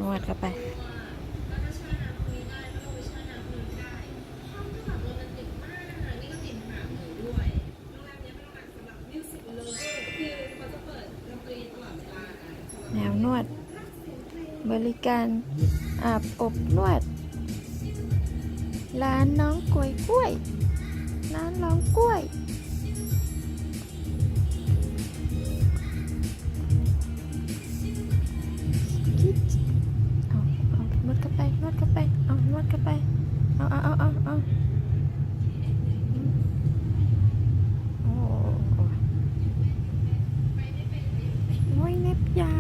นวดเข้าไปแนวนวดบริการอาบอบนวดร้านน้องกล้วยกล้วยร้านน้องกล้วยเอานวดเข้าไปนวดเข้าไปเอานวดเข้าไปเอาโอ้ยเน็บยา